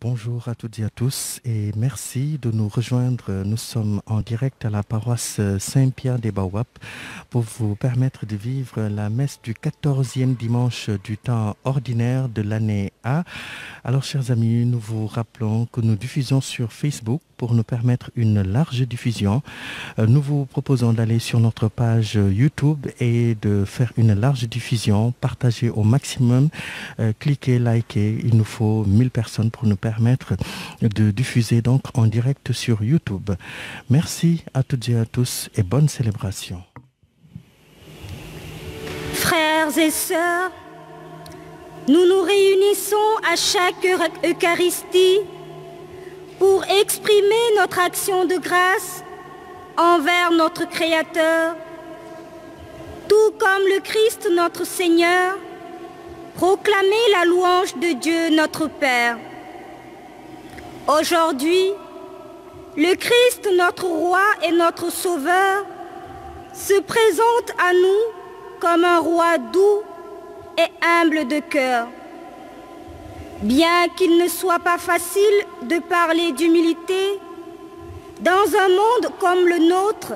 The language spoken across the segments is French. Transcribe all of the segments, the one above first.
Bonjour à toutes et à tous et merci de nous rejoindre. Nous sommes en direct à la paroisse Saint-Pierre des Baobabs pour vous permettre de vivre la messe du 14e dimanche du temps ordinaire de l'année A. Alors chers amis, nous vous rappelons que nous diffusons sur Facebook pour nous permettre une large diffusion. Nous vous proposons d'aller sur notre page YouTube et de faire une large diffusion, partager au maximum, cliquez, likez. Il nous faut 1000 personnes pour nous permettre de diffuser donc en direct sur YouTube. Merci à toutes et à tous et bonne célébration. Frères et sœurs, nous nous réunissons à chaque Eucharistie pour exprimer notre action de grâce envers notre Créateur, tout comme le Christ notre Seigneur, proclamer la louange de Dieu notre Père. Aujourd'hui, le Christ notre Roi et notre Sauveur se présente à nous comme un roi doux et humble de cœur. Bien qu'il ne soit pas facile de parler d'humilité dans un monde comme le nôtre,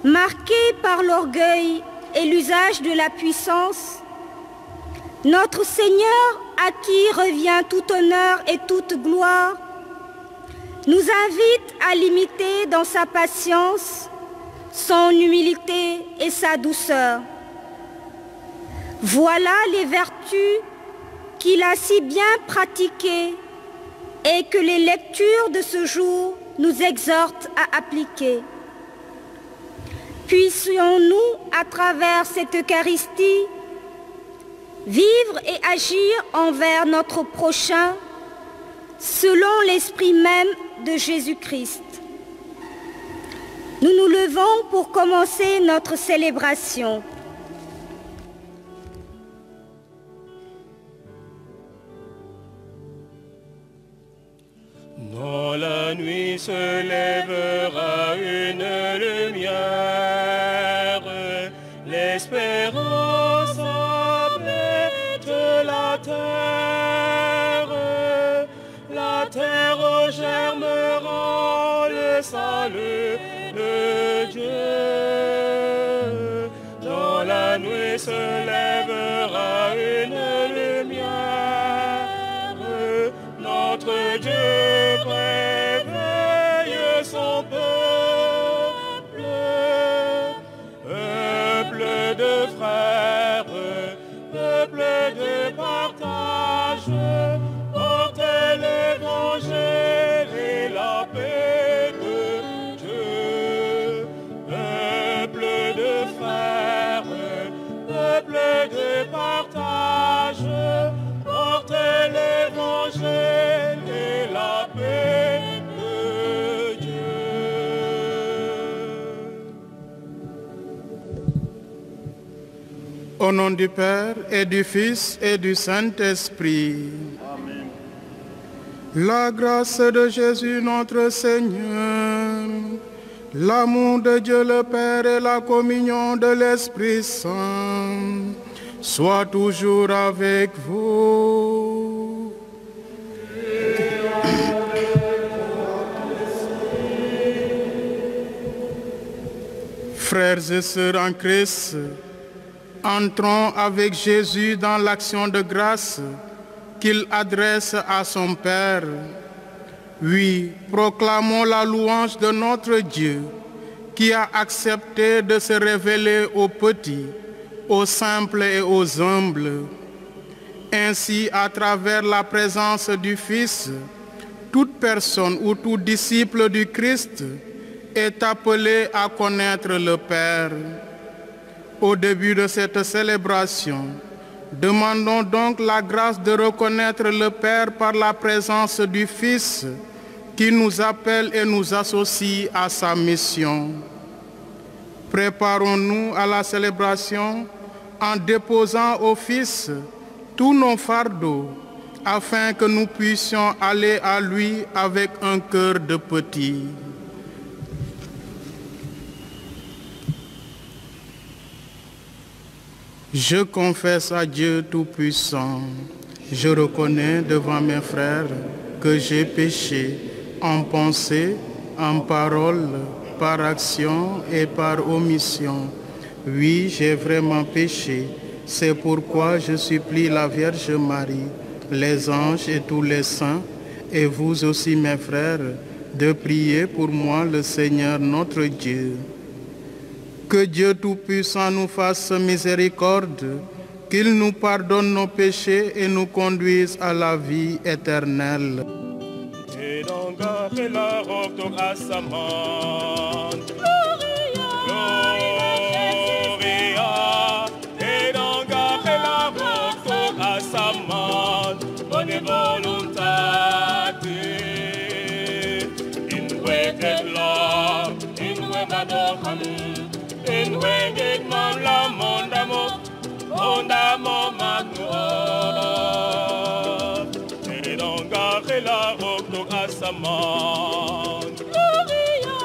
marqué par l'orgueil et l'usage de la puissance, notre Seigneur, à qui revient tout honneur et toute gloire, nous invite à l'imiter dans sa patience, son humilité et sa douceur. Voilà les vertus qu'il a si bien pratiquées et que les lectures de ce jour nous exhortent à appliquer. Puissions-nous, à travers cette Eucharistie, vivre et agir envers notre prochain selon l'esprit même de Jésus-Christ. Nous nous levons pour commencer notre célébration. Dans la nuit se lèvera une lumière, l'espérance la terre germera le salut de Dieu. Dans la nuit se lèvera une lumière, notre Dieu réveille son peuple, peuple de frères, peuple de partage, portez l'évangile et la paix de Dieu. Peuple de frères, peuple de partage, portez l'évangile et la paix de Dieu. Au nom du Père et du Fils et du Saint-Esprit. Amen. La grâce de Jésus notre Seigneur, l'amour de Dieu le Père et la communion de l'Esprit Saint soient toujours avec vous. Frères et sœurs en Christ, entrons avec Jésus dans l'action de grâce qu'il adresse à son Père. Oui, proclamons la louange de notre Dieu qui a accepté de se révéler aux petits, aux simples et aux humbles. Ainsi, à travers la présence du Fils, toute personne ou tout disciple du Christ est appelé à connaître le Père. Au début de cette célébration, demandons donc la grâce de reconnaître le Père par la présence du Fils qui nous appelle et nous associe à sa mission. Préparons-nous à la célébration en déposant au Fils tous nos fardeaux afin que nous puissions aller à lui avec un cœur de petit. Je confesse à Dieu Tout-Puissant Je reconnais devant mes frères que j'ai péché en pensée, en parole, par action et par omission. Oui, j'ai vraiment péché. C'est pourquoi je supplie la Vierge Marie, les anges et tous les saints, et vous aussi mes frères, de prier pour moi le Seigneur notre Dieu. Que Dieu Tout-Puissant nous fasse miséricorde, qu'il nous pardonne nos péchés et nous conduise à la vie éternelle. Et donc la robe à sa main. Gloria, et donc la robe à sa main. Bonne volonté, in wicked love, in wicked in wicked man la mondamo, mondamo magno. Et donc la robe à sa main. Gloria,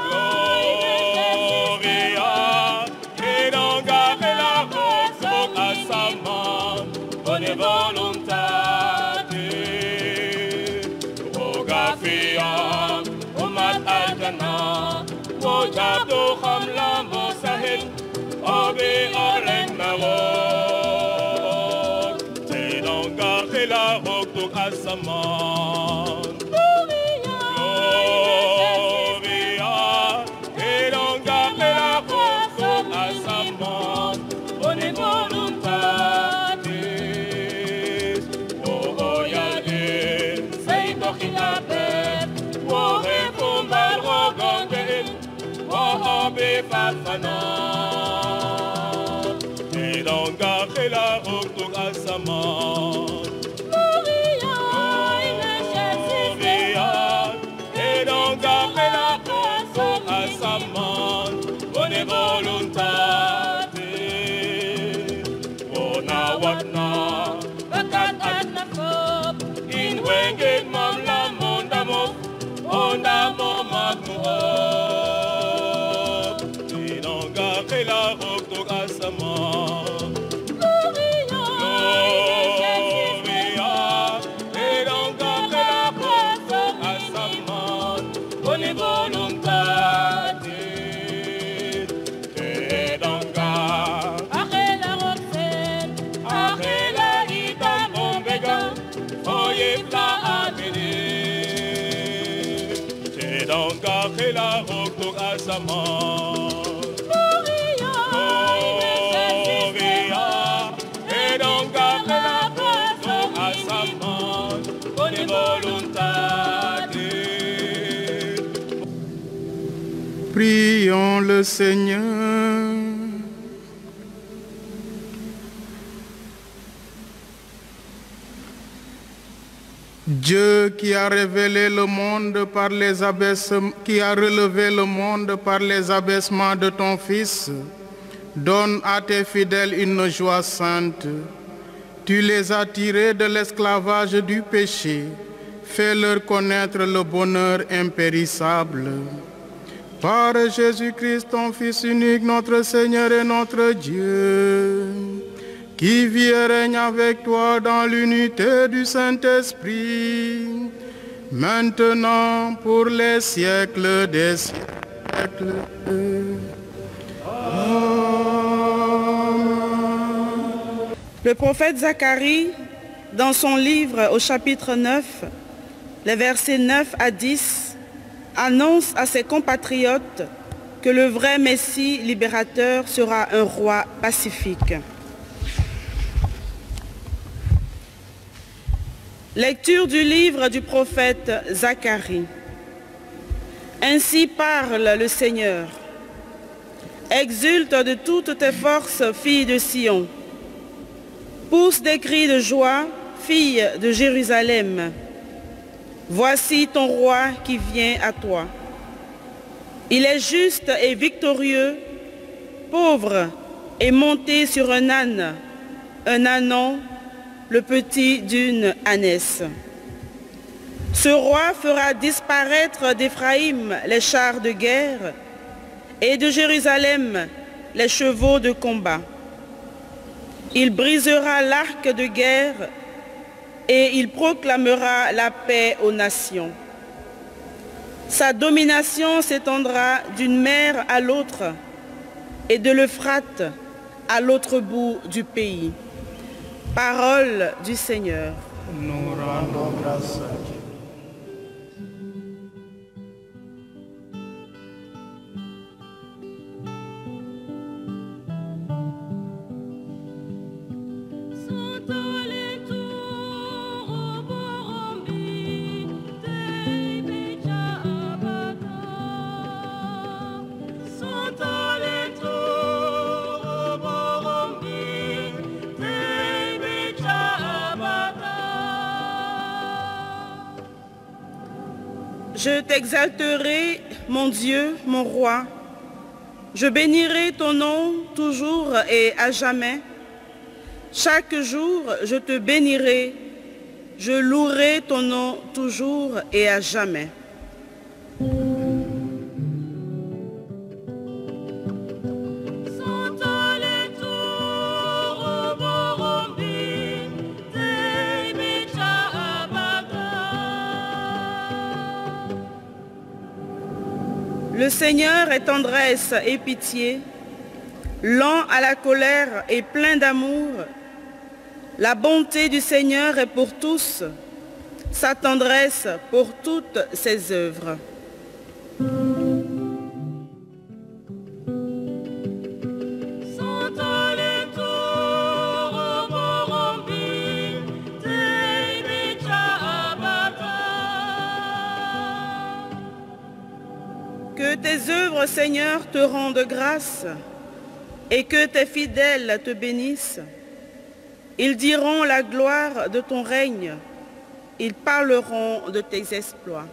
et donc la robe à sa main. Bonne volonté. Wojabdo khamla mosahil obi oreng mawok Tedonga khila hoktuk asaman Gloria Tedonga khila hoktuk asaman Boni voluntatis Ogoyalin Seito khilapet Wohefum balrogongel Be Fafana, et donc garder la route à sa main. Gloria, et donc garder la route à sa main. Bonne volonté, ona watna, bakat atna fop, in wenged mam la mondamo, ondamo magno. La robe à sa main. Gloria, et donc la robe à sa main. Bonne volonté, et donc après la robe, après la itam ombega, oye pla avenir. Et donc après la robe à sa main. Prions le Seigneur. Dieu qui a révélé le monde par les abaissements, qui a relevé le monde par les abaissements de ton Fils, donne à tes fidèles une joie sainte. Tu les as tirés de l'esclavage du péché. Fais-leur connaître le bonheur impérissable. Par Jésus-Christ, ton Fils unique, notre Seigneur et notre Dieu, qui vit et règne avec toi dans l'unité du Saint-Esprit, maintenant pour les siècles des siècles. Le prophète Zacharie, dans son livre au chapitre 9, les versets 9 à 10, annonce à ses compatriotes que le vrai Messie libérateur sera un roi pacifique. Lecture du livre du prophète Zacharie. Ainsi parle le Seigneur. Exulte de toutes tes forces, fille de Sion. Pousse des cris de joie, fille de Jérusalem. Voici ton roi qui vient à toi. Il est juste et victorieux, pauvre et monté sur un ânon, le petit d'une ânesse. Ce roi fera disparaître d'Éphraïm les chars de guerre et de Jérusalem les chevaux de combat. Il brisera l'arc de guerre et il proclamera la paix aux nations. Sa domination s'étendra d'une mer à l'autre et de l'Euphrate à l'autre bout du pays. Parole du Seigneur. Nous rendons grâce à Dieu. Je t'exalterai, mon Dieu, mon roi. Je bénirai ton nom toujours et à jamais. Chaque jour, je te bénirai. Je louerai ton nom toujours et à jamais. Le Seigneur est tendresse et pitié, lent à la colère et plein d'amour. La bonté du Seigneur est pour tous, sa tendresse pour toutes ses œuvres. Que tes œuvres, Seigneur, te rendent grâce et que tes fidèles te bénissent. Ils diront la gloire de ton règne. Ils parleront de tes exploits.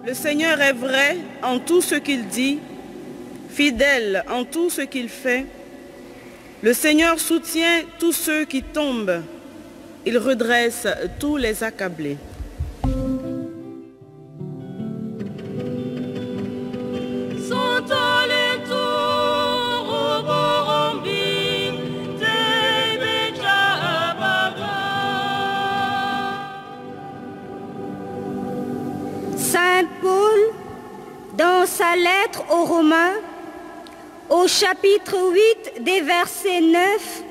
Le Seigneur est vrai en tout ce qu'il dit, fidèle en tout ce qu'il fait. Le Seigneur soutient tous ceux qui tombent. Il redresse tous les accablés. Saint Paul, dans sa lettre aux Romains, au chapitre 8 des versets 9,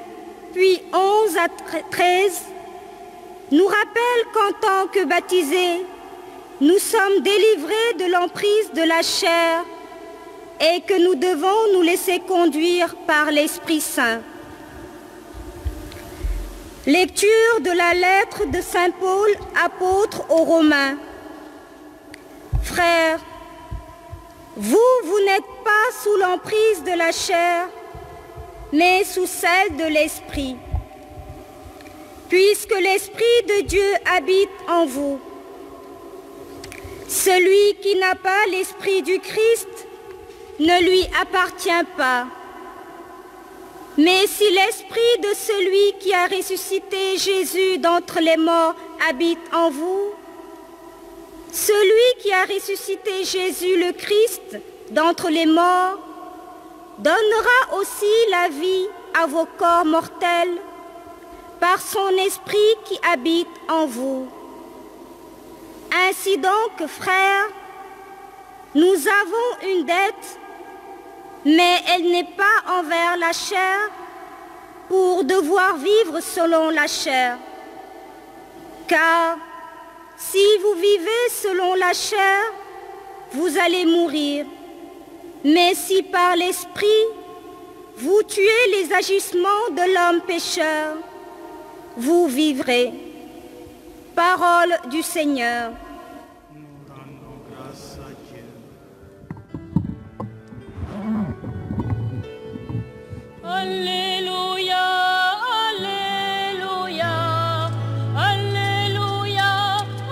puis 11 à 13, nous rappelle qu'en tant que baptisés, nous sommes délivrés de l'emprise de la chair et que nous devons nous laisser conduire par l'Esprit Saint. Lecture de la lettre de Saint Paul, apôtre aux Romains. Frères, vous n'êtes pas sous l'emprise de la chair, mais sous celle de l'Esprit, puisque l'Esprit de Dieu habite en vous. Celui qui n'a pas l'Esprit du Christ ne lui appartient pas. Mais si l'Esprit de celui qui a ressuscité Jésus d'entre les morts habite en vous, celui qui a ressuscité Jésus le Christ d'entre les morts donnera aussi la vie à vos corps mortels par son Esprit qui habite en vous. Ainsi donc, frères, nous avons une dette, mais elle n'est pas envers la chair pour devoir vivre selon la chair. Car si vous vivez selon la chair, vous allez mourir. Mais si par l'Esprit, vous tuez les agissements de l'homme pécheur, vous vivrez. Parole du Seigneur. Nous rendons grâce à Dieu. Alléluia, Alléluia, Alléluia,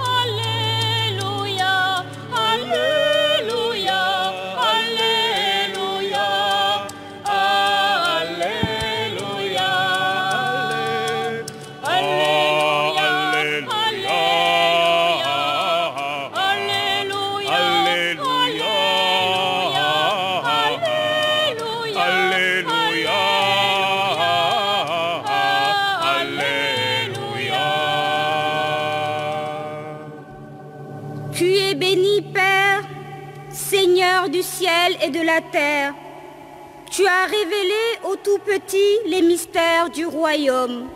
Alléluia, Alléluia, Alléluia, Alléluia, Alléluia, Alléluia, Tu es béni, Père, Seigneur du ciel et de la terre. Tu as révélé aux tout-petits les mystères du royaume.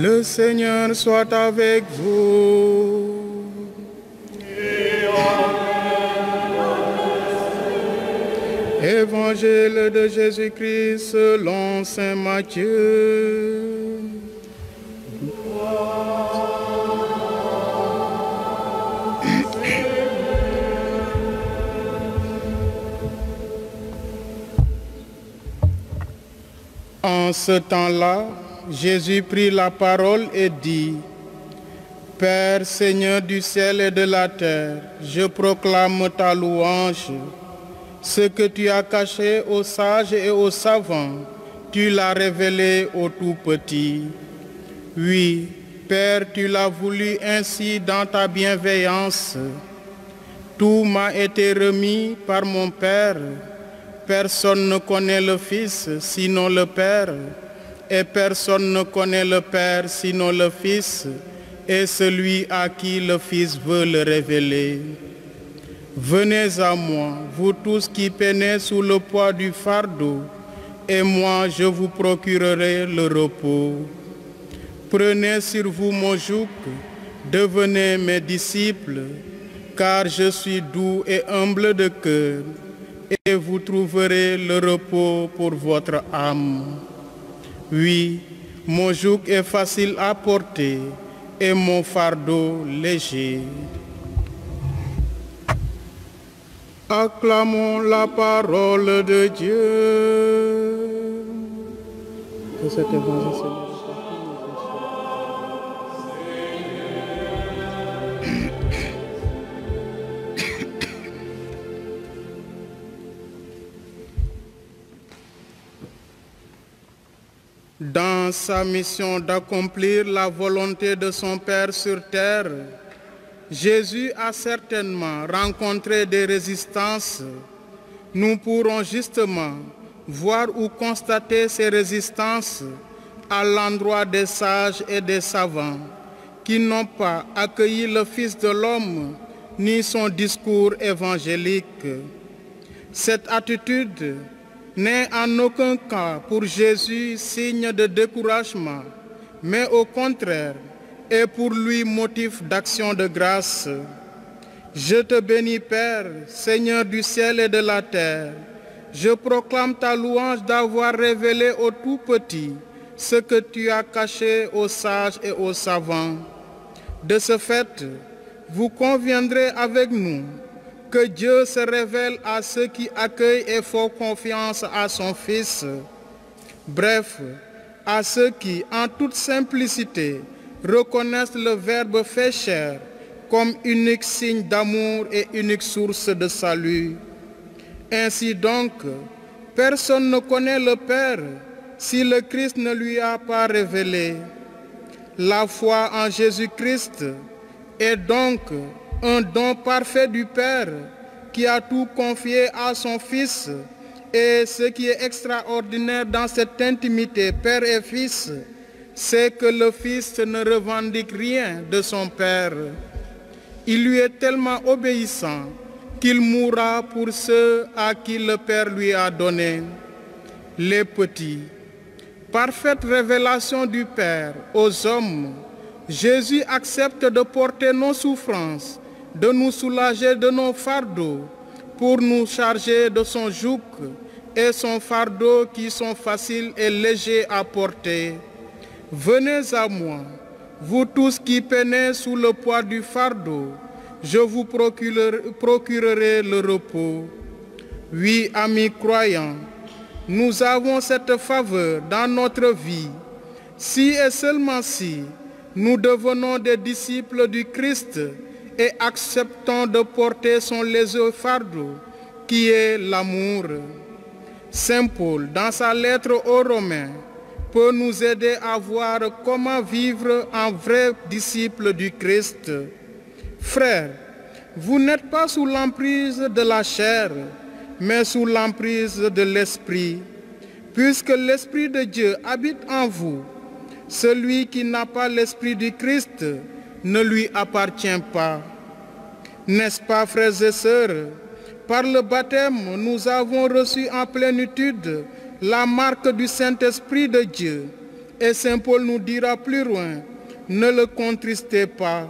Le Seigneur soit avec vous. Évangile de Jésus-Christ selon saint Matthieu. En ce temps-là, Jésus prit la parole et dit: Père, Seigneur du ciel et de la terre, je proclame ta louange. Ce que tu as caché aux sages et aux savants, tu l'as révélé aux tout-petits. Oui, Père, tu l'as voulu ainsi dans ta bienveillance. Tout m'a été remis par mon Père. Personne ne connaît le Fils sinon le Père. Et personne ne connaît le Père sinon le Fils, et celui à qui le Fils veut le révéler. Venez à moi, vous tous qui peinez sous le poids du fardeau, et moi je vous procurerai le repos. Prenez sur vous mon joug, devenez mes disciples, car je suis doux et humble de cœur, et vous trouverez le repos pour votre âme. Oui, mon joug est facile à porter et mon fardeau léger. Acclamons la parole de Dieu. Que cet évangile soit dans sa mission d'accomplir la volonté de son Père sur terre, Jésus a certainement rencontré des résistances. Nous pourrons justement voir ou constater ces résistances à l'endroit des sages et des savants qui n'ont pas accueilli le Fils de l'homme ni son discours évangélique. Cette attitude n'est en aucun cas pour Jésus signe de découragement, mais au contraire est pour lui motif d'action de grâce. Je te bénis, Père, Seigneur du ciel et de la terre. Je proclame ta louange d'avoir révélé aux tout-petits ce que tu as caché aux sages et aux savants. De ce fait, vous conviendrez avec nous que Dieu se révèle à ceux qui accueillent et font confiance à son Fils. Bref, à ceux qui, en toute simplicité, reconnaissent le Verbe fait chair comme unique signe d'amour et unique source de salut. Ainsi donc, personne ne connaît le Père si le Christ ne lui a pas révélé. La foi en Jésus-Christ est donc un don parfait du Père qui a tout confié à son Fils. Et ce qui est extraordinaire dans cette intimité Père et Fils, c'est que le Fils ne revendique rien de son Père. Il lui est tellement obéissant qu'il mourra pour ceux à qui le Père lui a donné, les petits. Parfaite révélation du Père aux hommes, Jésus accepte de porter nos souffrances, de nous soulager de nos fardeaux, pour nous charger de son joug et son fardeau qui sont faciles et légers à porter. Venez à moi, vous tous qui peinez sous le poids du fardeau, je vous procurerai le repos. Oui, amis croyants, nous avons cette faveur dans notre vie, si et seulement si nous devenons des disciples du Christ et acceptons de porter son léger fardeau qui est l'amour. Saint Paul, dans sa lettre aux Romains, peut nous aider à voir comment vivre en vrai disciple du Christ. Frères, vous n'êtes pas sous l'emprise de la chair, mais sous l'emprise de l'Esprit, puisque l'Esprit de Dieu habite en vous. Celui qui n'a pas l'Esprit du Christ ne lui appartient pas. N'est-ce pas, frères et sœurs? Par le baptême, nous avons reçu en plénitude la marque du Saint-Esprit de Dieu. Et Saint Paul nous dira plus loin, ne le contristez pas.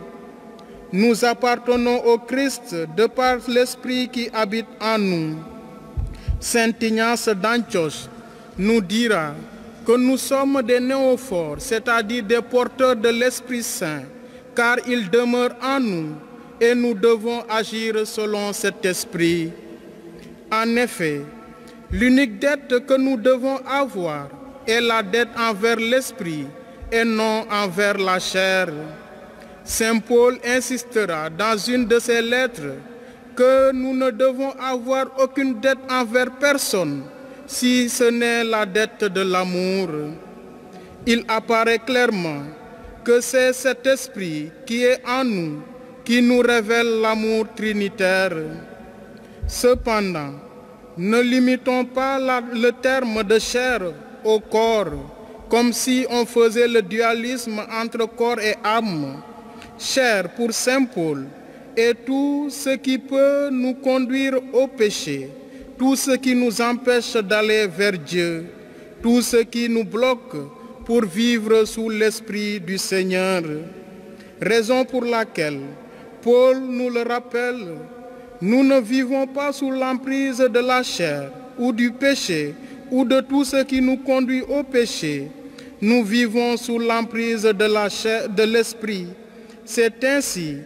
Nous appartenons au Christ de par l'Esprit qui habite en nous. Saint Ignace d'Antioche nous dira que nous sommes des néophores, c'est-à-dire des porteurs de l'Esprit Saint, car il demeure en nous et nous devons agir selon cet esprit. En effet, l'unique dette que nous devons avoir est la dette envers l'esprit et non envers la chair. Saint Paul insistera dans une de ses lettres que nous ne devons avoir aucune dette envers personne, si ce n'est la dette de l'amour. Il apparaît clairement que c'est cet esprit qui est en nous qui nous révèle l'amour trinitaire. Cependant, ne limitons pas le terme de chair au corps, comme si on faisait le dualisme entre corps et âme. Chair pour Saint Paul est tout ce qui peut nous conduire au péché, tout ce qui nous empêche d'aller vers Dieu, tout ce qui nous bloque pour vivre sous l'Esprit du Seigneur. Raison pour laquelle Paul nous le rappelle, nous ne vivons pas sous l'emprise de la chair ou du péché ou de tout ce qui nous conduit au péché. Nous vivons sous l'emprise de l'Esprit. C'est ainsi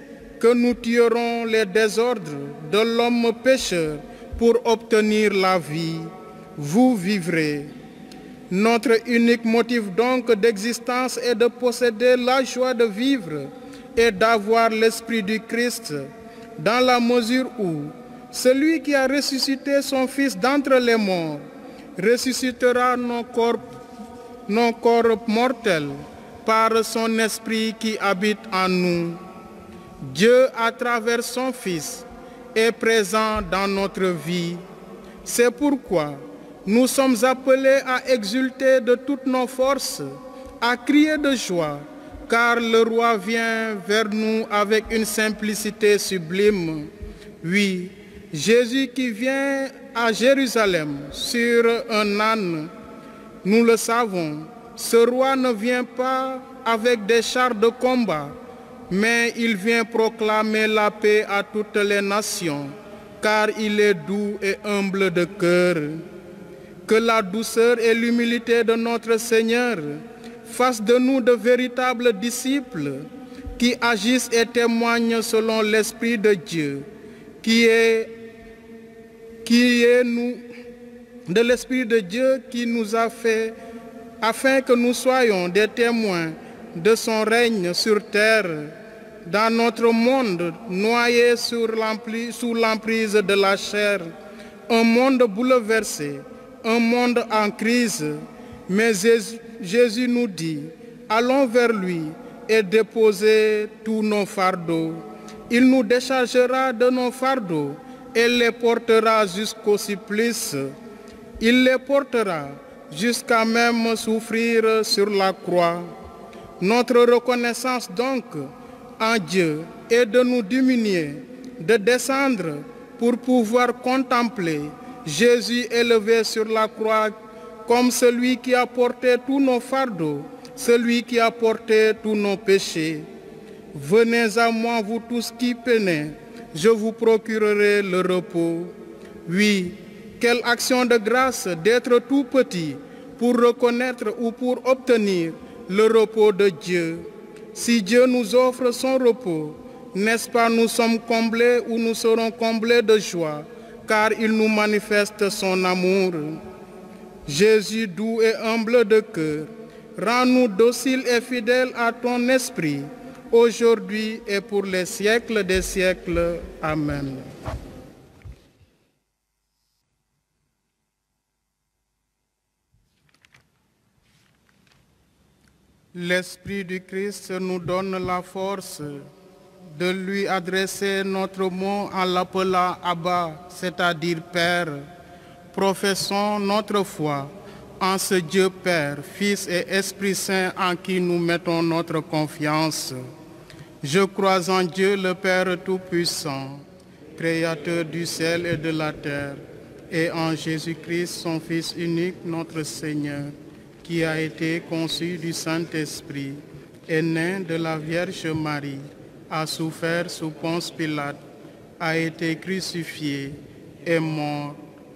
que nous tuerons les désordres de l'homme pécheur pour obtenir la vie. Vous vivrez. Notre unique motif donc d'existence est de posséder la joie de vivre et d'avoir l'Esprit du Christ, dans la mesure où celui qui a ressuscité son Fils d'entre les morts ressuscitera nos corps mortels par son Esprit qui habite en nous. Dieu, à travers son Fils, est présent dans notre vie. C'est pourquoi nous sommes appelés à exulter de toutes nos forces, à crier de joie, car le roi vient vers nous avec une simplicité sublime. Oui, Jésus qui vient à Jérusalem sur un âne, nous le savons, ce roi ne vient pas avec des chars de combat, mais il vient proclamer la paix à toutes les nations, car il est doux et humble de cœur. Que la douceur et l'humilité de notre Seigneur fassent de nous de véritables disciples qui agissent et témoignent selon l'Esprit de Dieu, qui est de l'Esprit de Dieu qui nous a fait, afin que nous soyons des témoins de son règne sur terre, dans notre monde noyé sous l'emprise de la chair, un monde bouleversé, un monde en crise. Mais Jésus nous dit, allons vers lui et déposer tous nos fardeaux. Il nous déchargera de nos fardeaux et les portera jusqu'au supplice. Il les portera jusqu'à même souffrir sur la croix. Notre reconnaissance donc en Dieu est de nous diminuer, de descendre pour pouvoir contempler Jésus élevé sur la croix comme celui qui a porté tous nos fardeaux, celui qui a porté tous nos péchés. Venez à moi, vous tous qui peinez, je vous procurerai le repos. Oui, quelle action de grâce d'être tout petit pour reconnaître ou pour obtenir le repos de Dieu. Si Dieu nous offre son repos, n'est-ce pas nous sommes comblés ou nous serons comblés de joie, car il nous manifeste son amour. Jésus doux et humble de cœur, rends-nous dociles et fidèles à ton esprit, aujourd'hui et pour les siècles des siècles. Amen. L'Esprit du Christ nous donne la force de lui adresser notre mot en l'appelant Abba, c'est-à-dire Père. Professons notre foi en ce Dieu Père, Fils et Esprit Saint en qui nous mettons notre confiance. Je crois en Dieu le Père Tout-Puissant, Créateur du ciel et de la terre, et en Jésus-Christ, son Fils unique, notre Seigneur, qui a été conçu du Saint-Esprit, est né de la Vierge Marie, a souffert sous Ponce Pilate, a été crucifié, est mort,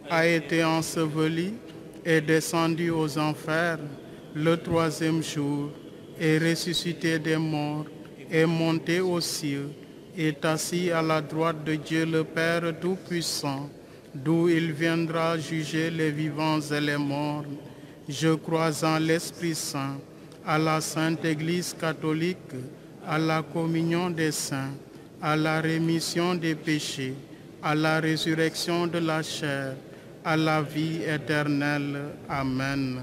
a été enseveli, est descendu aux enfers, le troisième jour, est ressuscité des morts, est monté aux cieux, est assis à la droite de Dieu le Père Tout-Puissant, d'où il viendra juger les vivants et les morts. Je crois en l'Esprit Saint, à la Sainte Église catholique, à la communion des saints, à la rémission des péchés, à la résurrection de la chair, à la vie éternelle. Amen.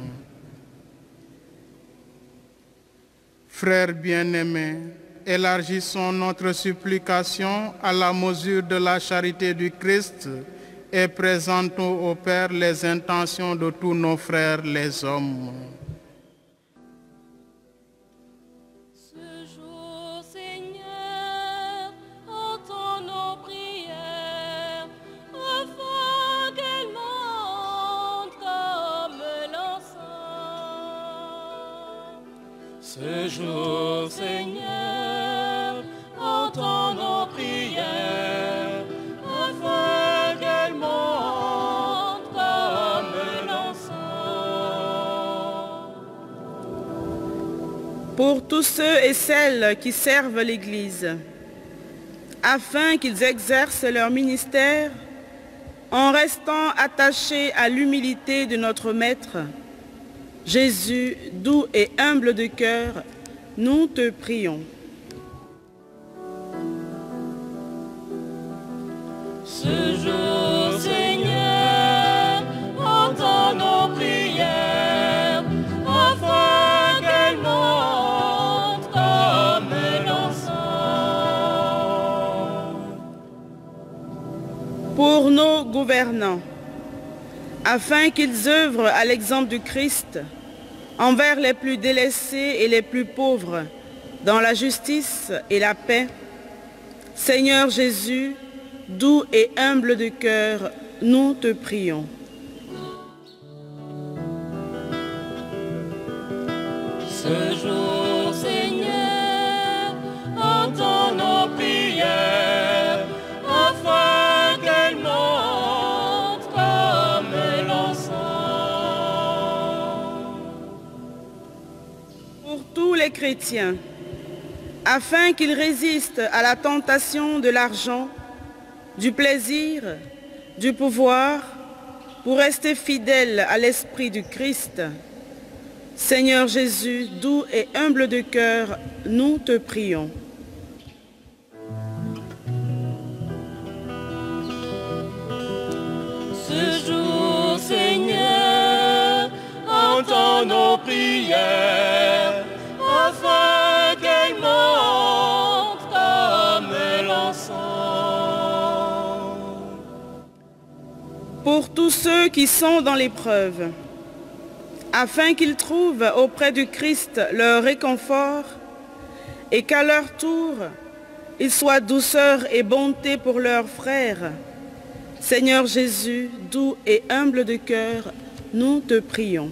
Frères bien-aimés, élargissons notre supplication à la mesure de la charité du Christ et présentons au Père les intentions de tous nos frères les hommes. Ce jour, Seigneur, entends nos prières, afin qu'elles montent comme l'encens. Ce jour, Seigneur, entends nos prières, afin qu'elles montent comme l'encens. Pour tous ceux et celles qui servent l'Église, afin qu'ils exercent leur ministère en restant attachés à l'humilité de notre Maître, Jésus, doux et humble de cœur, nous te prions. Ce jour, Seigneur, entends nos prières, afin qu'elles montent comme l'encens. Pour nos gouvernants, afin qu'ils œuvrent à l'exemple du Christ envers les plus délaissés et les plus pauvres dans la justice et la paix, Seigneur Jésus, doux et humble de cœur, nous te prions. Ce jour, Seigneur, entends nos prières, afin qu'elles montent comme l'encens. Pour tous les chrétiens, afin qu'ils résistent à la tentation de l'argent, du plaisir, du pouvoir, pour rester fidèles à l'Esprit du Christ. Seigneur Jésus, doux et humble de cœur, nous te prions. Ce jour, Seigneur, entends nos prières, afin qu'elles montent comme l'encens. Pour tous ceux qui sont dans l'épreuve, afin qu'ils trouvent auprès du Christ leur réconfort et qu'à leur tour, ils soient douceur et bonté pour leurs frères. Seigneur Jésus, doux et humble de cœur, nous te prions.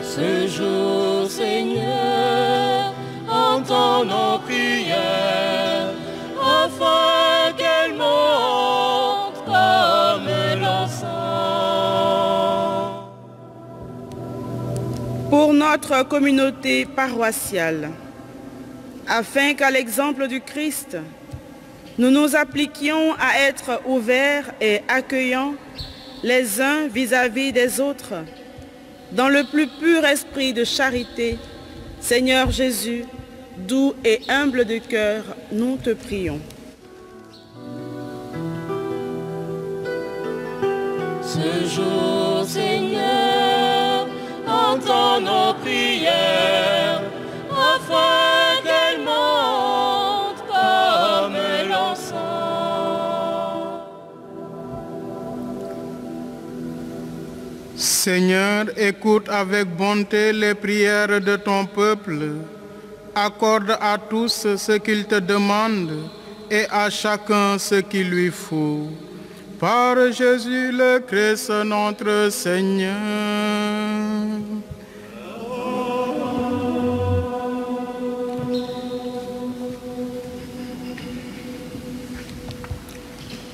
Ce jour, Seigneur, entends nos prières, afin qu'elles montent comme l'encens. Pour notre communauté paroissiale, afin qu'à l'exemple du Christ, nous nous appliquions à être ouverts et accueillants les uns vis-à-vis des autres, dans le plus pur esprit de charité. Seigneur Jésus, doux et humble de cœur, nous te prions. Ce jour, Ô Seigneur, entends nos prières, afin qu'elles montent comme l'encens. Seigneur, écoute avec bonté les prières de ton peuple. Accorde à tous ce qu'ils te demandent et à chacun ce qu'il lui faut. Par Jésus le Christ notre Seigneur.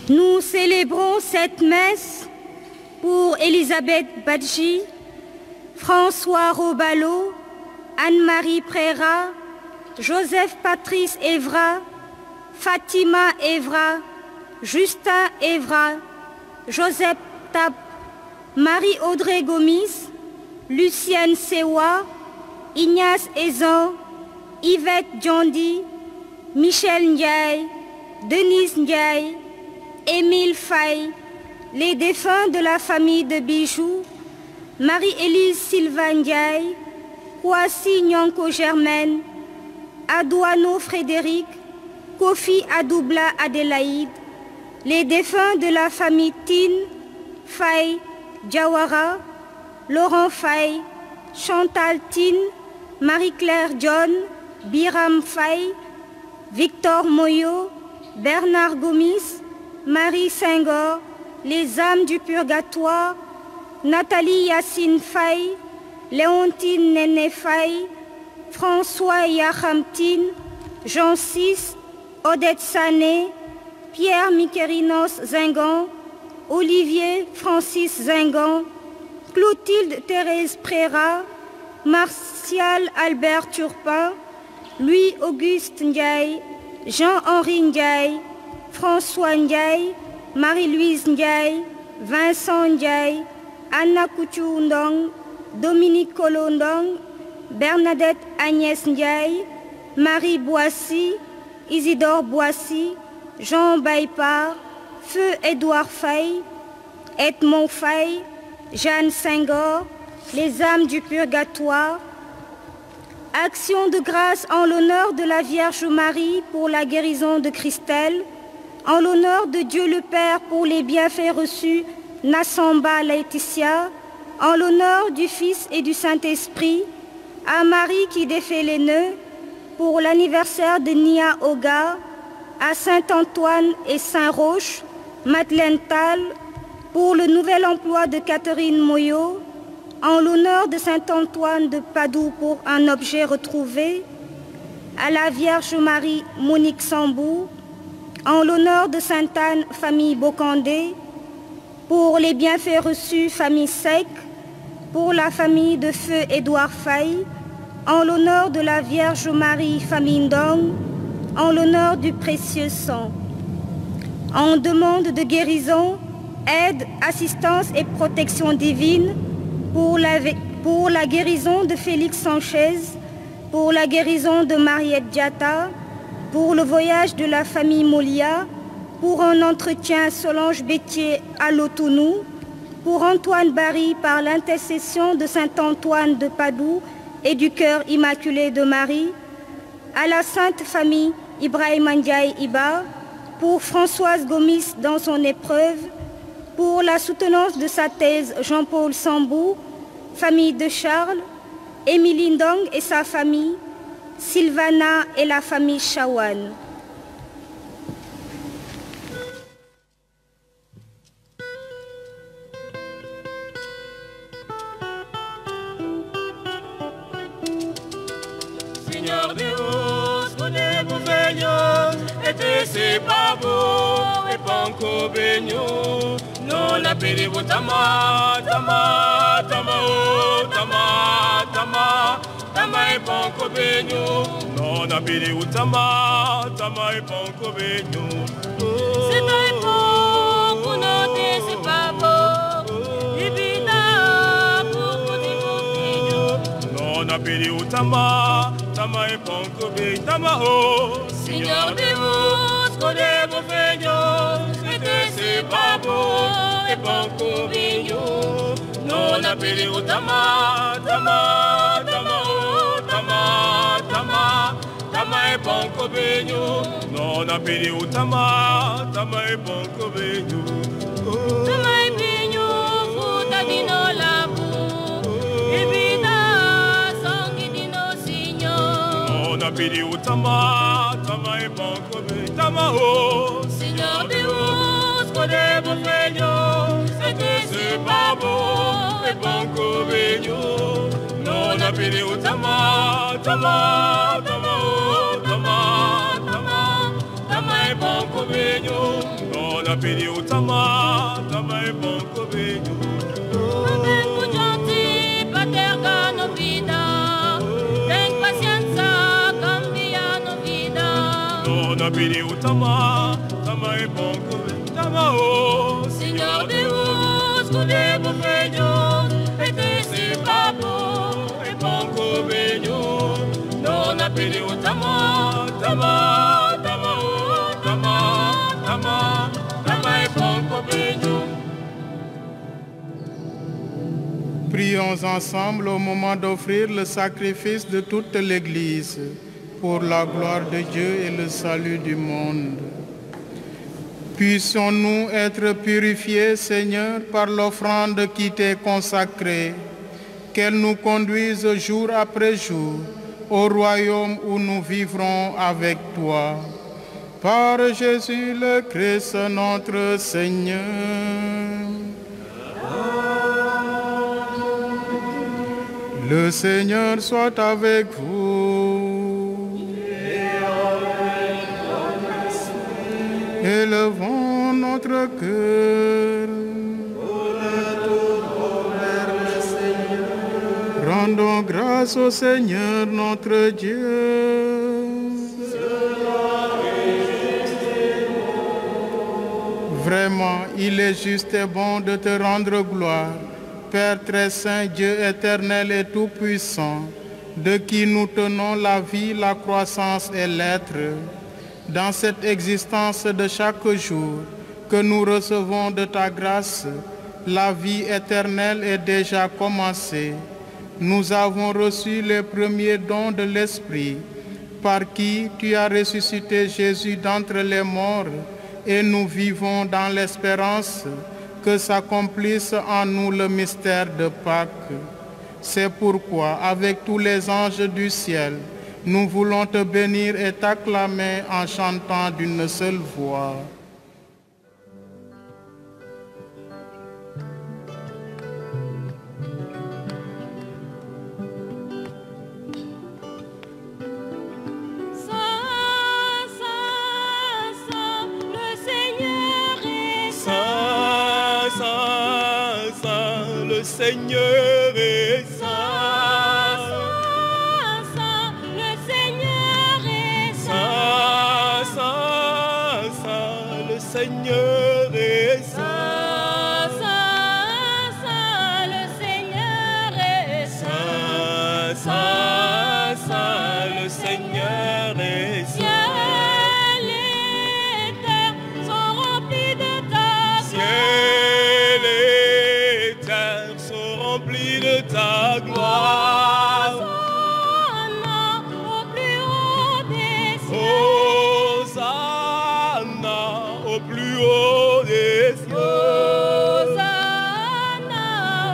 Nous célébrons cette messe pour Elisabeth Badji, François Robalo, Anne-Marie Préra, Joseph Patrice Evra, Fatima Evra, Justin Evra, Joseph Tap, Marie-Audrey Gomis, Lucienne Sewa, Ignace Ezan, Yvette Djondi, Michel Ndiaye, Denise Ndiaye, Émile Faye, les défunts de la famille de Bijoux, Marie-Élise Sylvain Ndiaye, Kwasi Nyonko Germaine, Adouano Frédéric, Kofi Adoubla Adélaïde, les défunts de la famille Tin, Faye, Diawara, Laurent Faye, Chantal Tin, Marie-Claire John, Biram Faye, Victor Moyo, Bernard Gomis, Marie Senghor, les âmes du purgatoire, Nathalie Yacine Faye, Léontine Néné Faye, François Yahamtine, Jean VI, Odette Sané, Pierre Mikérinos Zingan, Olivier Francis Zingan, Clotilde Thérèse Préra, Martial Albert Turpin, Louis-Auguste Ndiaye, Jean-Henri Ndiaye, François Ndiaye, Marie-Louise Ndiaye, Vincent Ndiaye, Anna Kouchou Ndong, Dominique Kolondong, Bernadette Agnès Ndiaye, Marie Boissy, Isidore Boissy, Jean Baïpar, Feu Édouard Faye, Edmond Faye, Jeanne Senghor, les âmes du purgatoire. Action de grâce en l'honneur de la Vierge Marie pour la guérison de Christelle, en l'honneur de Dieu le Père pour les bienfaits reçus, Nassamba Laetitia, en l'honneur du Fils et du Saint-Esprit, à Marie qui défait les nœuds, pour l'anniversaire de Nia Oga, à Saint-Antoine et Saint-Roch, Madeleine Tal, pour le nouvel emploi de Catherine Moyo, en l'honneur de Saint-Antoine de Padoue pour un objet retrouvé, à la Vierge Marie Monique Sambou, en l'honneur de Sainte-Anne, famille Bocandé, pour les bienfaits reçus, famille Sec, pour la famille de Feu Édouard Faye, en l'honneur de la Vierge Marie, famille Ndong, en l'honneur du précieux sang. En demande de guérison, aide, assistance et protection divine, pour la guérison de Félix Sanchez, pour la guérison de Mariette Diatta, pour le voyage de la famille Molia, pour un entretien Solange Bétier à Lotounou, pour Antoine Barry par l'intercession de Saint-Antoine de Padoue et du cœur immaculé de Marie, à la Sainte Famille Ibrahim Ndiaye Iba, pour Françoise Gomis dans son épreuve, pour la soutenance de sa thèse Jean-Paul Sambou, famille de Charles, Émilie Ndong et sa famille, Sylvana et la famille Chawan. Seigneur Deus, connais-vous Seigneur, et c'est pas beau, et panko benyo, non la péré tama, tama, tama, oh, tama, tama, tama et panko benyo, non la péré tama, tama et panko benyo. C'est pas bon pour noter, c'est pas beau, et puis là, pour côté mon non la péré tama, tama et panko benyo, tama oh, Seigneur Deus, connais-vous Seigneur, et c'est pas beau, et panko benyo, non apiri utama, tama, tama, oh, tama, tama, tama e bonko benyo, non apiri utama, tama e bonko benyo. Tama e benyo, futa di no labu, e vida songi di no signo. Non apiri utama, tama e bonko benyo, tama oh. Signor Deus, Podemo benyo, sete se babo e bonko benyo, non apiri utama, tama, tama oh, tama, tama, tama e bonko benyo, non apiri utama, tama e bonko benyo. ben pujanti, paterga no vida, ten pacienza, cambia no vida. Non apiri utama, tama e bonko benyo, tama oh. Signor Deus, Podemo benyo, sete se babo e bonko benyo, non apiri utama, tama, tama oh, tama, tama, tama e bonko benyo. Prions ensemble au moment d'offrir le sacrifice de toute l'Église pour la gloire de Dieu et le salut du monde. Puissions-nous être purifiés, Seigneur, par l'offrande qui t'est consacrée, qu'elle nous conduise jour après jour au royaume où nous vivrons avec toi. Par Jésus le Christ, notre Seigneur. Le Seigneur soit avec vous. Élevons notre cœur. Rendons grâce au Seigneur notre Dieu. Vraiment, il est juste et bon de te rendre gloire, Père très saint, Dieu éternel et tout-puissant, de qui nous tenons la vie, la croissance et l'être. Dans cette existence de chaque jour que nous recevons de ta grâce, la vie éternelle est déjà commencée. Nous avons reçu les premiers dons de l'Esprit, par qui tu as ressuscité Jésus d'entre les morts, et nous vivons dans l'espérance que s'accomplisse en nous le mystère de Pâques. C'est pourquoi, avec tous les anges du ciel, nous voulons te bénir et t'acclamer en chantant d'une seule voix. Seigneur est saint, saint, saint, le Seigneur est saint, saint, saint, le Seigneur est saint, saint, saint, le Seigneur est saint, saint, saint, le Seigneur est saint. Ciel et terre sont remplis de ta rempli de ta gloire. Hosanna au plus haut des cieux. Hosanna au plus haut des cieux. Hosanna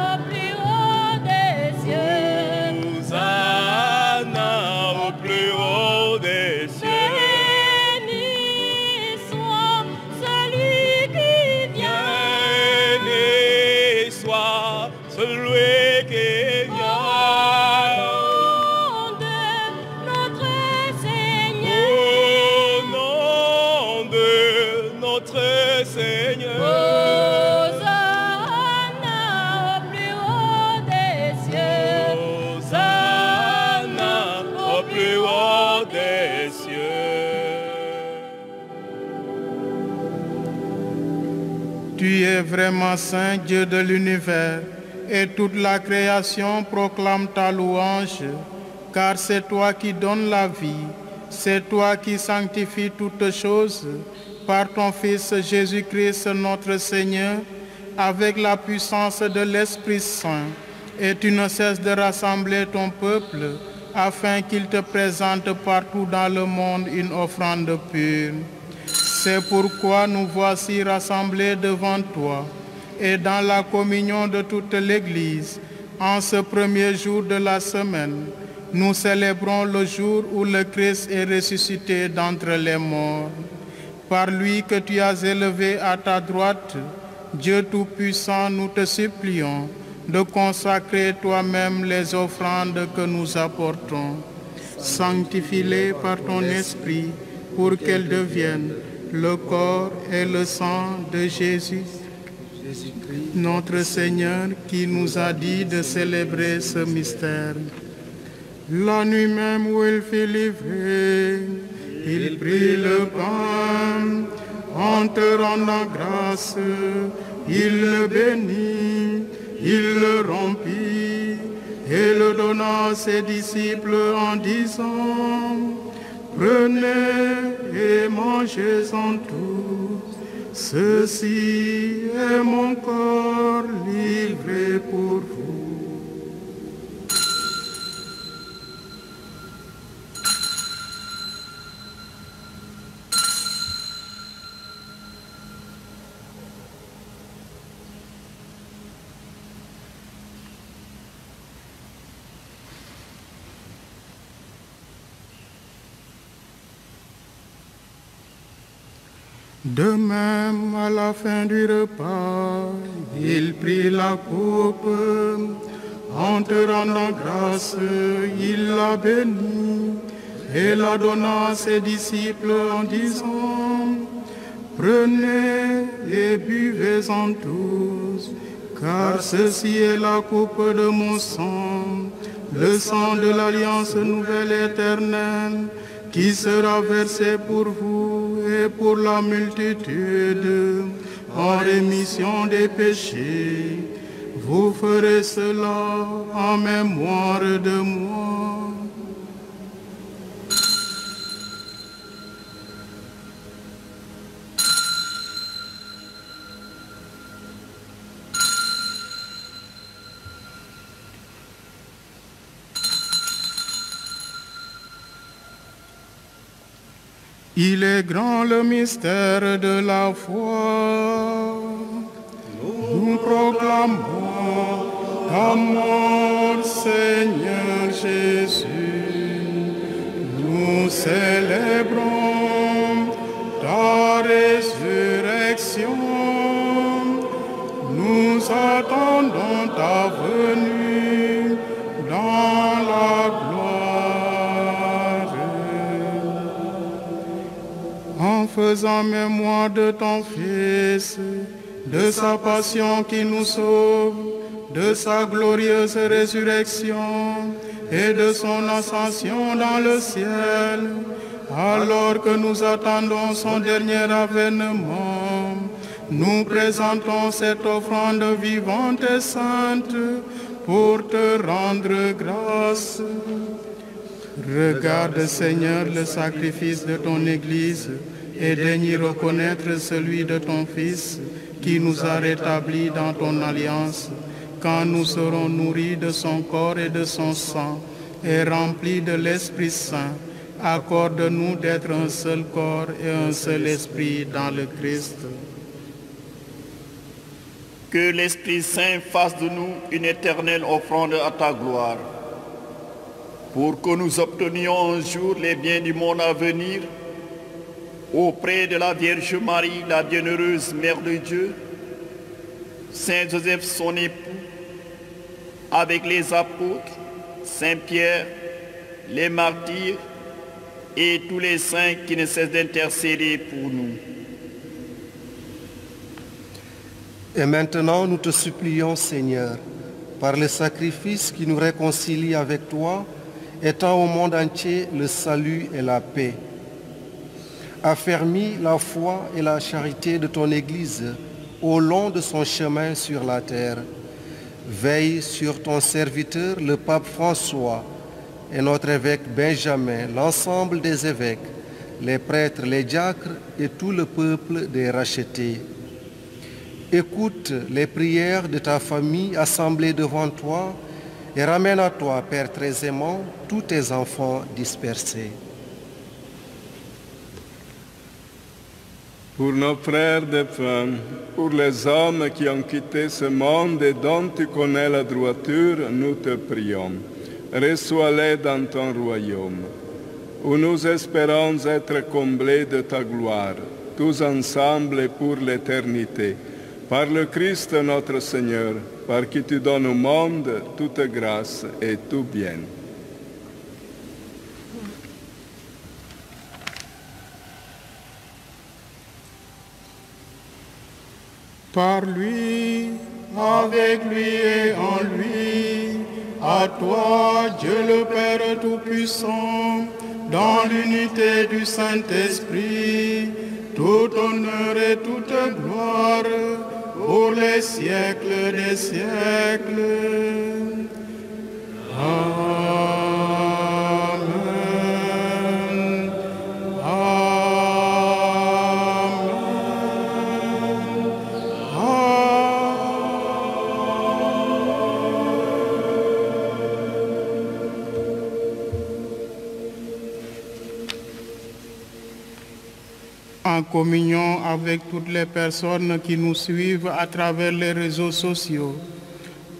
au plus haut des cieux. Hosanna au plus haut des cieux. Béni soit celui qui vient. Béni soit celui qui vient. Au nom de notre Seigneur. Hosanna au plus haut des cieux. Hosanna au plus haut des cieux. Tu es vraiment saint, Dieu de l'univers, et toute la création proclame ta louange, car c'est toi qui donnes la vie, c'est toi qui sanctifies toutes choses par ton Fils Jésus-Christ notre Seigneur, avec la puissance de l'Esprit Saint, et tu ne cesses de rassembler ton peuple afin qu'il te présente partout dans le monde une offrande pure. C'est pourquoi nous voici rassemblés devant toi et dans la communion de toute l'Église. En ce premier jour de la semaine, nous célébrons le jour où le Christ est ressuscité d'entre les morts. Par lui que tu as élevé à ta droite, Dieu Tout-Puissant, nous te supplions de consacrer toi-même les offrandes que nous apportons. Sanctifie-les par ton esprit pour qu'elles deviennent le corps et le sang de Jésus, notre Seigneur, qui nous a dit de célébrer ce mystère. La nuit même où il fut livré, il prit le pain, en te rendant grâce, il le bénit, il le rompit et le donna à ses disciples en disant: Prenez et mangez-en tous, ceci est mon corps livré pour vous. De même, à la fin du repas, il prit la coupe, en te rendant grâce, il la bénit et la donna à ses disciples en disant: Prenez et buvez-en tous, car ceci est la coupe de mon sang, le sang de l'alliance nouvelle éternelle, qui sera versé pour vous et pour la multitude en rémission des péchés. Vous ferez cela en mémoire de moi. Il est grand le mystère de la foi. Nous proclamons ta mort, Seigneur Jésus. Nous célébrons ta résurrection. Nous attendons ta venue dans la gloire. En faisant mémoire de ton Fils, de sa passion qui nous sauve, de sa glorieuse résurrection et de son ascension dans le ciel, alors que nous attendons son dernier avènement, nous présentons cette offrande vivante et sainte pour te rendre grâce. Regarde, Seigneur, le sacrifice de ton Église et daigne y reconnaître celui de ton Fils qui nous a rétablis dans ton alliance, quand nous serons nourris de son corps et de son sang et remplis de l'Esprit Saint. Accorde-nous d'être un seul corps et un seul esprit dans le Christ. Que l'Esprit Saint fasse de nous une éternelle offrande à ta gloire, pour que nous obtenions un jour les biens du monde à venir, auprès de la Vierge Marie, la bienheureuse Mère de Dieu, Saint Joseph son époux, avec les apôtres, Saint Pierre, les martyrs et tous les saints qui ne cessent d'intercéder pour nous. Et maintenant, nous te supplions, Seigneur, par le sacrifice qui nous réconcilie avec toi, étends au monde entier le salut et la paix. Affermis la foi et la charité de ton Église au long de son chemin sur la terre. Veille sur ton serviteur, le pape François, et notre évêque Benjamin, l'ensemble des évêques, les prêtres, les diacres et tout le peuple des rachetés. Écoute les prières de ta famille assemblée devant toi et ramène à toi, Père très aimant, tous tes enfants dispersés. Pour nos frères défunts, pour les hommes qui ont quitté ce monde et dont tu connais la droiture, nous te prions. Reçois-les dans ton royaume, où nous espérons être comblés de ta gloire, tous ensemble et pour l'éternité. Par le Christ notre Seigneur, par qui tu donnes au monde toute grâce et tout bien. Par lui, avec lui et en lui, à toi, Dieu le Père Tout-Puissant, dans l'unité du Saint-Esprit, tout honneur et toute gloire, pour les siècles des siècles. Amen. En communion avec toutes les personnes qui nous suivent à travers les réseaux sociaux,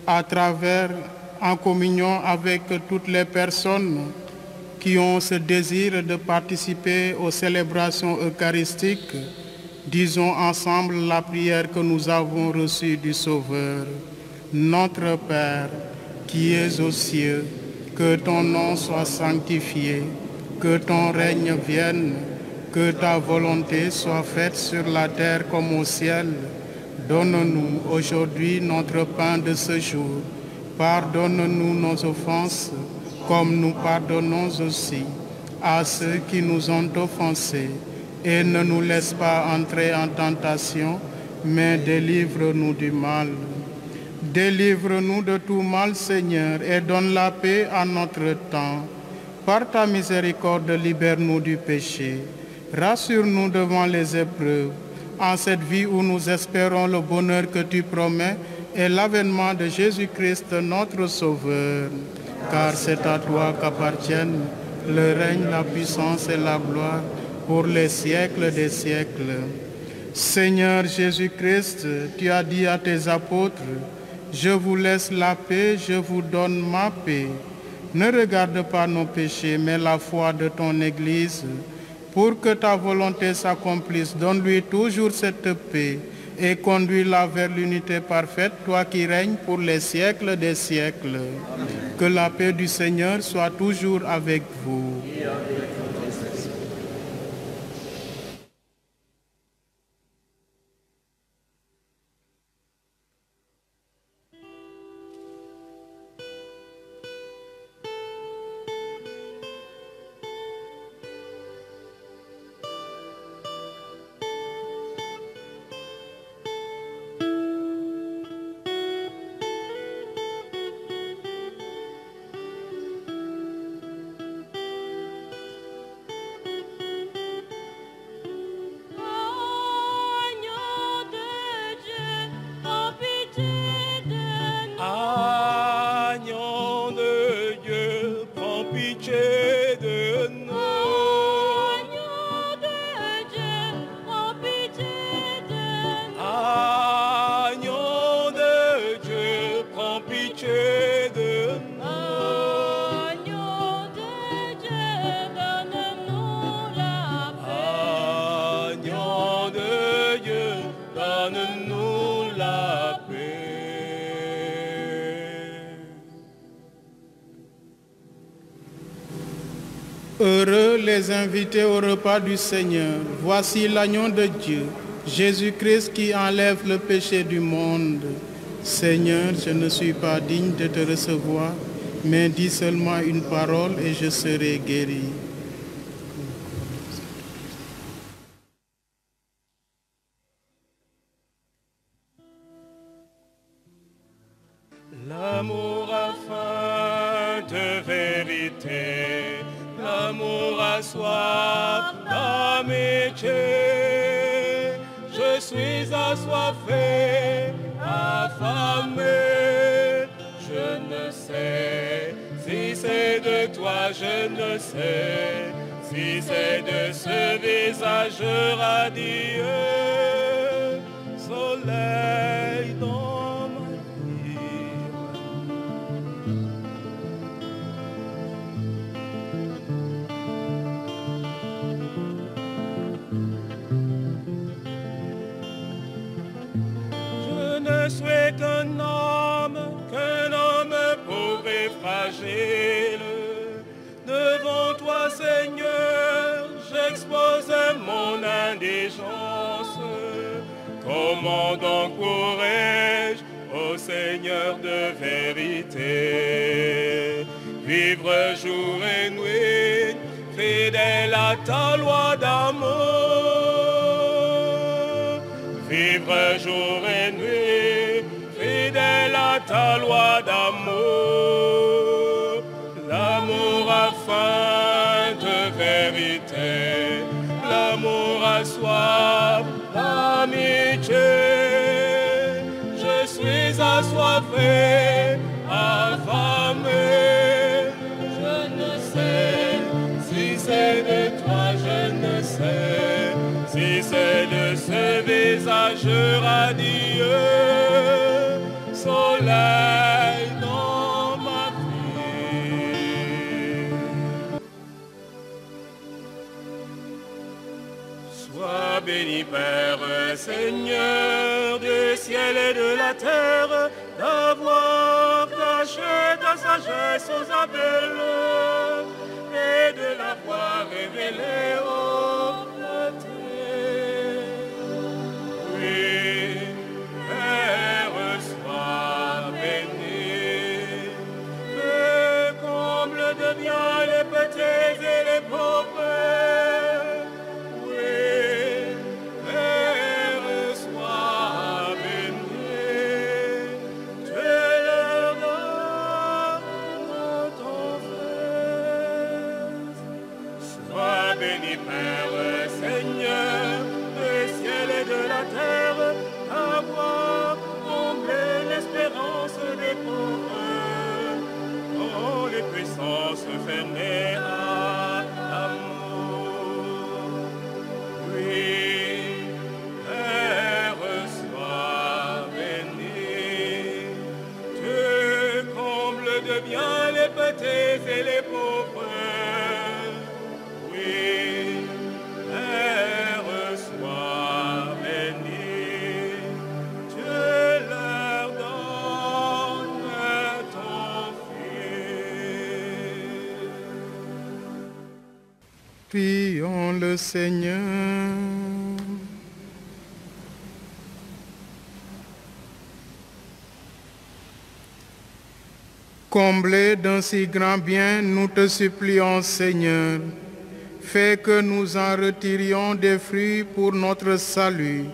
en communion avec toutes les personnes qui ont ce désir de participer aux célébrations eucharistiques, disons ensemble la prière que nous avons reçue du Sauveur. Notre Père, qui es aux cieux, que ton nom soit sanctifié, que ton règne vienne, que ta volonté soit faite sur la terre comme au ciel. Donne-nous aujourd'hui notre pain de ce jour. Pardonne-nous nos offenses, comme nous pardonnons aussi à ceux qui nous ont offensés. Et ne nous laisse pas entrer en tentation, mais délivre-nous du mal. Délivre-nous de tout mal, Seigneur, et donne la paix à notre temps. Par ta miséricorde, libère-nous du péché. Rassure-nous devant les épreuves, en cette vie où nous espérons le bonheur que tu promets et l'avènement de Jésus-Christ, notre Sauveur. Car c'est à toi qu'appartiennent le règne, la puissance et la gloire pour les siècles des siècles. Seigneur Jésus-Christ, tu as dit à tes apôtres, « Je vous laisse la paix, je vous donne ma paix. » Ne regarde pas nos péchés, mais la foi de ton Église. Pour que ta volonté s'accomplisse, donne-lui toujours cette paix et conduis-la vers l'unité parfaite, toi qui règnes pour les siècles des siècles. Que la paix du Seigneur soit toujours avec vous. Heureux les invités au repas du Seigneur. Voici l'agneau de Dieu, Jésus-Christ qui enlève le péché du monde. Seigneur, je ne suis pas digne de te recevoir, mais dis seulement une parole et je serai guéri. L'amour a faim de vérité, l'amour a soif d'amitié. Je suis assoiffé, affamé. Je ne sais si c'est de toi, je ne sais si c'est de ce visage radieux, soleil dans ma vie. Je ne suis qu'un homme pauvre et fragile. Devant toi, Seigneur, j'expose mon indigence. Comment donc pourrais-je, ô Seigneur de vérité, vivre jour et nuit, fidèle à ta loi d'amour? Vivre jour et nuit, fidèle à ta loi d'amour. L'amour a faim de vérité, l'amour a soif d'amitié. Je suis assoiffé, affamé. Je ne sais si c'est de toi, je ne sais si c'est de ce visage radieux, soleil dans ma vie. Sois béni, Père, Seigneur du ciel et de la terre, d'avoir caché ta sagesse aux aveugles et de l'avoir révélée aux petits. Oui, Père, sois béni. Le comble de bien les petits et les pauvres. Oui, Père, sois béni. Tu leur donnes ton fils. Sois béni, Père, Seigneur, du ciel et de la terre, d'avoir comblé l'espérance des pauvres, dont les puissances fermées à l'amour. Oui, Père, sois béni. Tu combles de bien les petits et les pauvres. Oui, Père, sois béni. Tu leur donnes ton Fils. Prions le Seigneur. Comblés d'un si grand bien, nous te supplions, Seigneur, fais que nous en retirions des fruits pour notre salut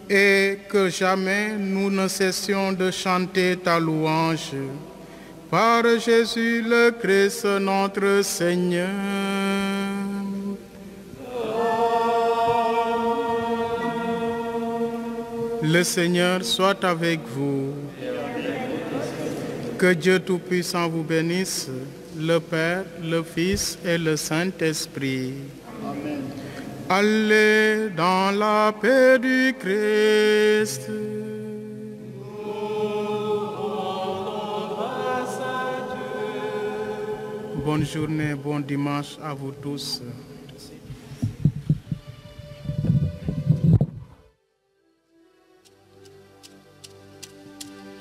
et que jamais nous ne cessions de chanter ta louange. Par Jésus le Christ, notre Seigneur. Le Seigneur soit avec vous. Que Dieu Tout-Puissant vous bénisse, le Père, le Fils et le Saint-Esprit. Amen. Allez dans la paix du Christ. Bonne journée, bon dimanche à vous tous.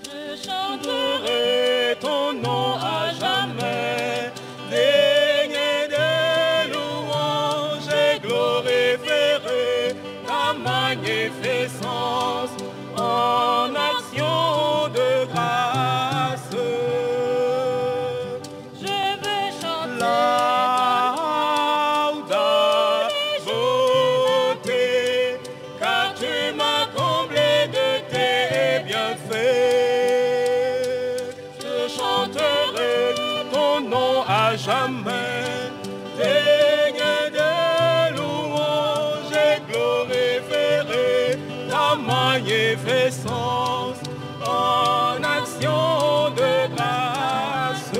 Je chanterai ton nom à jamais, digne de louange et glorifierai ta magnificence en action de grâce. Je veux chanter Lauda, beauté, car tu m'as comblé de tes bienfaits. Je chanterai ton nom à jamais, digne de louange et glorifierai ta ta magnificence en action de grâce.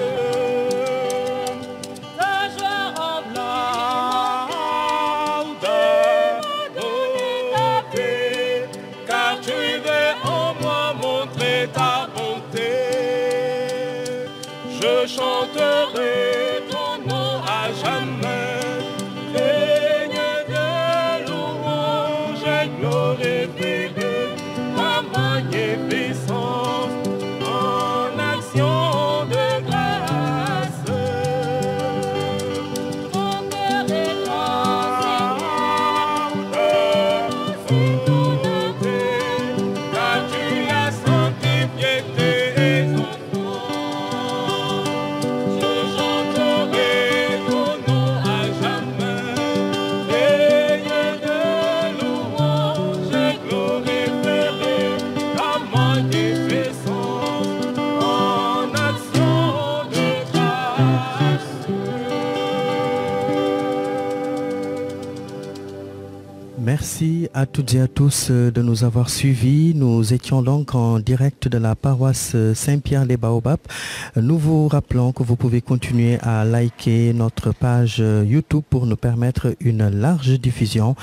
Ta joie remplit car tu veux en moi montrer ta bonté. Je chanterai ton nom à jamais, digne de louange et glorifierai ta magnificence en action de grâce. Mon cœur est grand, car tu as sanctifié tes enfants. Je chanterai ton nom à jamais, digne de louange et glorifierai ta magnificence en action de grâce. Merci à toutes et à tous de nous avoir suivis. Nous étions donc en direct de la paroisse Saint-Pierre-les-Baobabs. Nous vous rappelons que vous pouvez continuer à liker notre page YouTube pour nous permettre une large diffusion.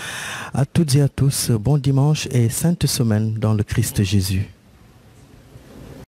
À toutes et à tous, bon dimanche et sainte semaine dans le Christ Jésus.